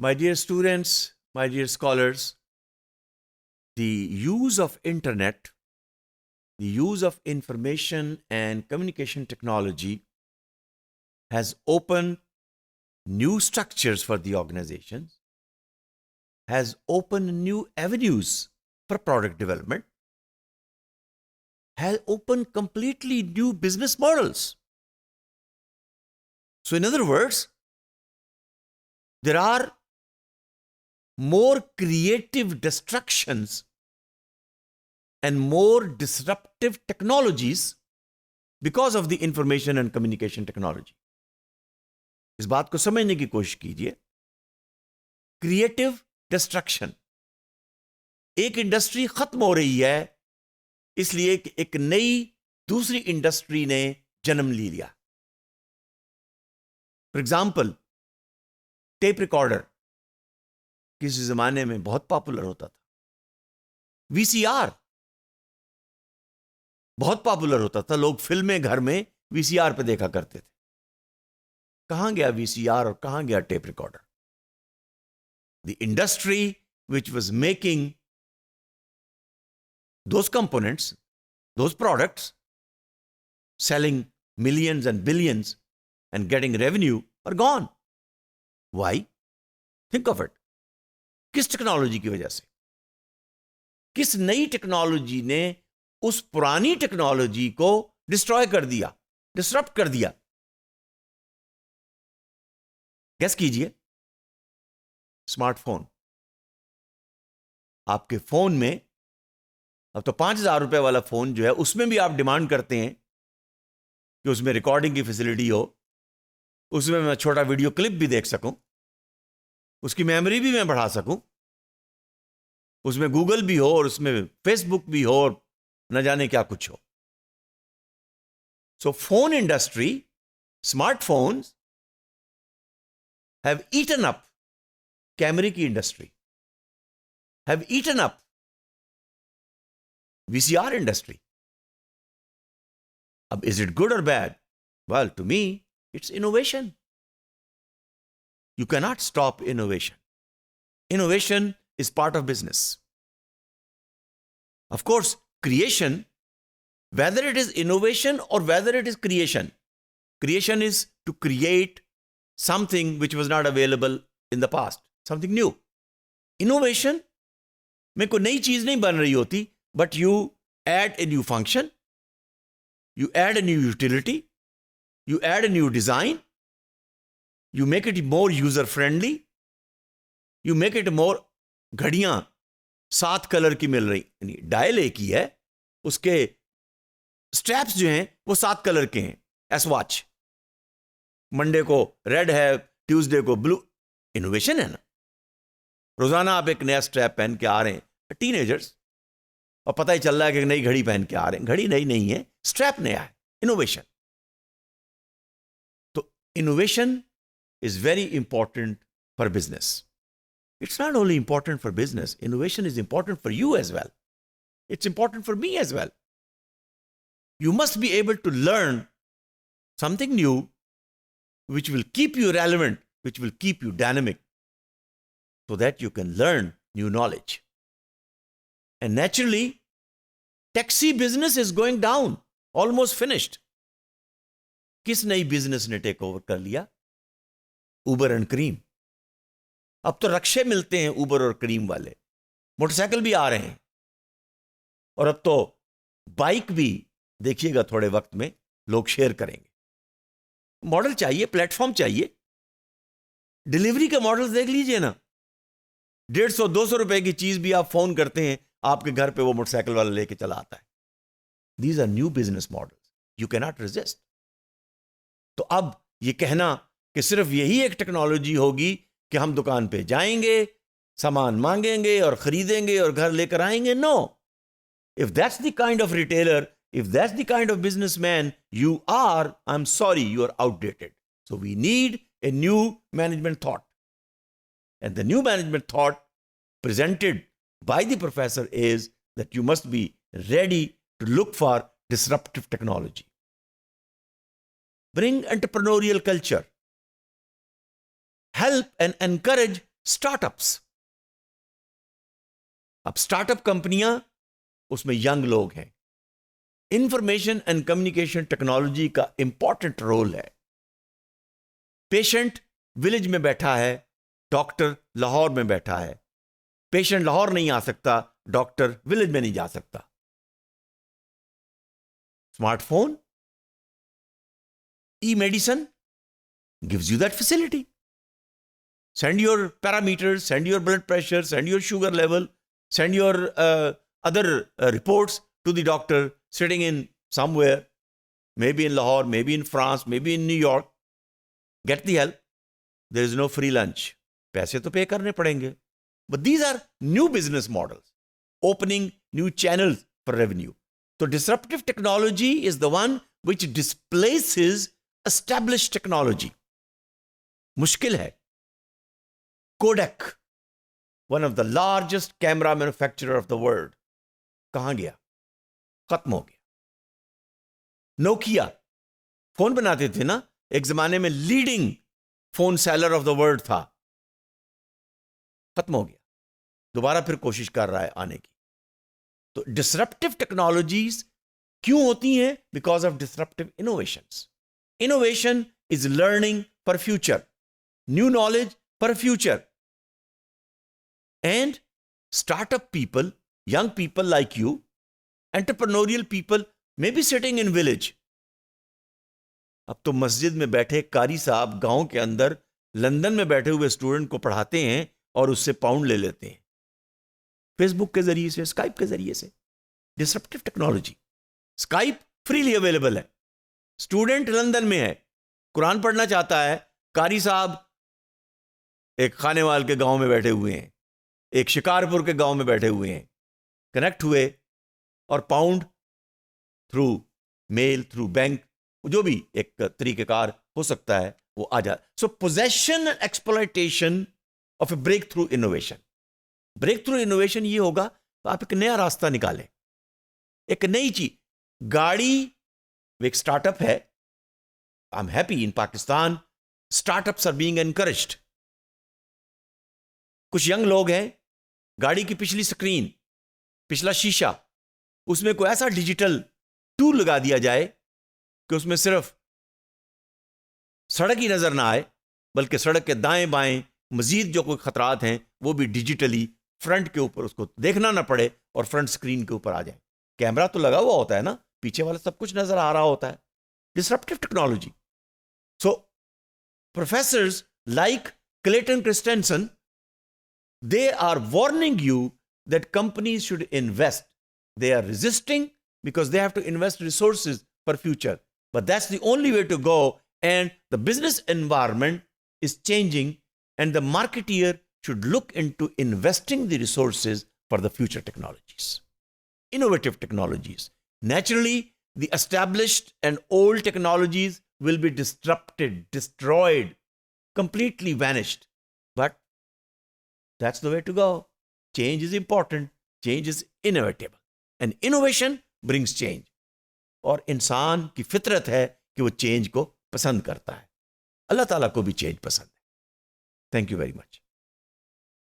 My dear students, my dear scholars, the use of internet, the use of information and communication technology has opened new structures for the organizations, has opened new avenues for product development, has opened completely new business models. So in other words, there are more creative destructions and more disruptive technologies because of the information and communication technology. इस बात को समझने की कोशिश कीजिए. Creative destruction, एक industry खत्म हो रही है इसलिए एक नई दूसरी इंडस्ट्री ने जन्म ले लिया. फॉर एग्जाम्पल, टेप रिकॉर्डर किसी जमाने में बहुत पॉपुलर होता था. वीसीआर बहुत पॉपुलर होता था. लोग फिल्में घर में वीसीआर पे देखा करते थे. कहां गया वीसीआर और कहां गया tape recorder? The industry which was making those components, those products, selling millions and billions and getting revenue are gone. Why? Think of it. किस टेक्नोलॉजी की वजह से? किस नई टेक्नोलॉजी ने उस पुरानी टेक्नोलॉजी को डिस्ट्रॉय कर दिया, डिसरप्ट कर दिया? गेस कीजिए. स्मार्टफोन. आपके फोन में अब तो 5,000 रुपए वाला फोन जो है उसमें भी आप डिमांड करते हैं कि उसमें रिकॉर्डिंग की फैसिलिटी हो, उसमें मैं छोटा वीडियो क्लिप भी देख सकूं, उसकी मेमोरी भी मैं बढ़ा सकूं, उसमें गूगल भी हो और उसमें फेसबुक भी हो और न जाने क्या कुछ हो. So phone industry, smartphones have eaten up कैमरे की industry, have eaten up VCR industry. अब is it good or bad? Well, to me, it's innovation. You cannot stop innovation. Innovation is part of business. Of course, creation, whether it is innovation or whether it is creation is to create something which was not available in the past, something new. Innovation में कोई नई चीज नहीं बन रही होती, but you add a new function, you add a new utility, you add a new design, you make it more user friendly, you make it more. घड़ियां 7 colour की मिल रही, यानी डायल एक ही है, उसके स्ट्रैप्स जो हैं वो 7 कलर के हैं. एस वॉच मंडे को रेड है, ट्यूसडे को ब्लू. इनोवेशन है ना. रोजाना आप एक नया स्ट्रैप पहन के आ रहे हैं, टीनेजर्स, और पता ही चल रहा है कि नई घड़ी पहन के आ रहे हैं. घड़ी नई नहीं है, स्ट्रैप नया है. इनोवेशन. तो innovation is very important for business. It's not only important for business, innovation is important for you as well. It's important for me as well. You must be able to learn something new which will keep you relevant, which will keep you dynamic, so that you can learn new knowledge. And naturally, taxi business is going down, almost finished. किस नई business ने take over कर लिया? उबर and cream. अब तो रक्शे मिलते हैं उबर और क्रीम वाले, मोटरसाइकिल भी आ रहे हैं, और अब तो बाइक भी देखिएगा थोड़े वक्त में लोग शेयर करेंगे. मॉडल चाहिए, प्लेटफॉर्म चाहिए. डिलीवरी के मॉडल देख लीजिए ना. 150-200 रुपए की चीज भी आप फोन करते हैं, आपके घर पे वो मोटरसाइकिल वाला लेके चला आता है. These are new business models, you can not resist. तो अब ये कहना कि सिर्फ यही एक टेक्नोलॉजी होगी कि हम दुकान पे जाएंगे, सामान मांगेंगे और खरीदेंगे और घर लेकर आएंगे, no. If that's the kind of retailer, if that's the kind of businessman you are, I am sorry, you are outdated. So we need a new management thought. And the new management thought presented by the professor is that you must be ready to look for disruptive technology. Bring entrepreneurial culture. Help and encourage startups. अब startup कंपनियां, उसमें young लोग हैं। Information and communication technology का important role है। Patient village में बैठा है, डॉक्टर लाहौर में बैठा है। पेशेंट लाहौर नहीं आ सकता, डॉक्टर विलेज में नहीं जा सकता। Smartphone, e medicine gives you that facility. Send your parameters, send your blood pressure, send your sugar level, send your other reports to the doctor sitting in somewhere, maybe in Lahore, maybe in France, maybe in New York. Get the help. There is no free lunch. पैसे तो पे करने पड़ेंगे. But these are new business models, opening new channels for revenue. So disruptive technology is the one which displaces established technology. मुश्किल है. Kodak, one of the largest camera manufacturer of the world, कहां गया? खत्म हो गया. Nokia phone बनाते थे ना, एक जमाने में leading phone seller of the world था, खत्म हो गया. दोबारा फिर कोशिश कर रहा है आने की. तो डिसरप्टिव टेक्नोलॉजीज क्यों होती हैं? Because of disruptive innovations. Innovation is learning for future, new knowledge for future. And startup people, young people like you, entrepreneurial people may be sitting in village. अब तो मस्जिद में बैठे कारी साहब गांव के अंदर लंदन में बैठे हुए स्टूडेंट को पढ़ाते हैं और उससे पाउंड ले लेते हैं, फेसबुक के जरिए से, स्काइप के जरिए से. Disruptive technology. Skype freely available है. स्टूडेंट लंदन में है, कुरान पढ़ना चाहता है, कारी साहब एक खानेवाल के गांव में बैठे हुए हैं, एक शिकारपुर के गांव में बैठे हुए हैं, कनेक्ट हुए और pound through mail, through bank, जो भी एक तरीकेकार हो सकता है वो आ जाए. So possession and exploitation of a breakthrough innovation. Breakthrough innovation ये होगा तो आप एक नया रास्ता निकालें, एक नई चीज. गाड़ी एक स्टार्टअप है. I am happy in Pakistan startups are being encouraged. कुछ यंग लोग हैं, गाड़ी की पिछली स्क्रीन, पिछला शीशा, उसमें कोई ऐसा डिजिटल टूल लगा दिया जाए कि उसमें सिर्फ सड़क ही नजर ना आए, बल्कि सड़क के दाएं बाएं मजीद जो कोई खतरात हैं वो भी डिजिटली फ्रंट के ऊपर उसको देखना ना पड़े और फ्रंट स्क्रीन के ऊपर आ जाए. कैमरा तो लगा हुआ होता है ना, पीछे वाला सब कुछ नजर आ रहा होता है. Disruptive technology. So professors like Clayton Christensen, they are warning you that companies should invest. They are resisting because they have to invest resources for future. But that's the only way to go, and the business environment is changing, and the marketeer should look into investing the resources for the future technologies, innovative technologies. Naturally, the established and old technologies will be disrupted, destroyed, completely vanished. But that's the way to go. Change is important. Change is inevitable. And innovation brings change. और इंसान की फितरत है कि वो change को पसंद करता है. अल्लाह ताला को भी चेंज पसंद है. Thank you very much.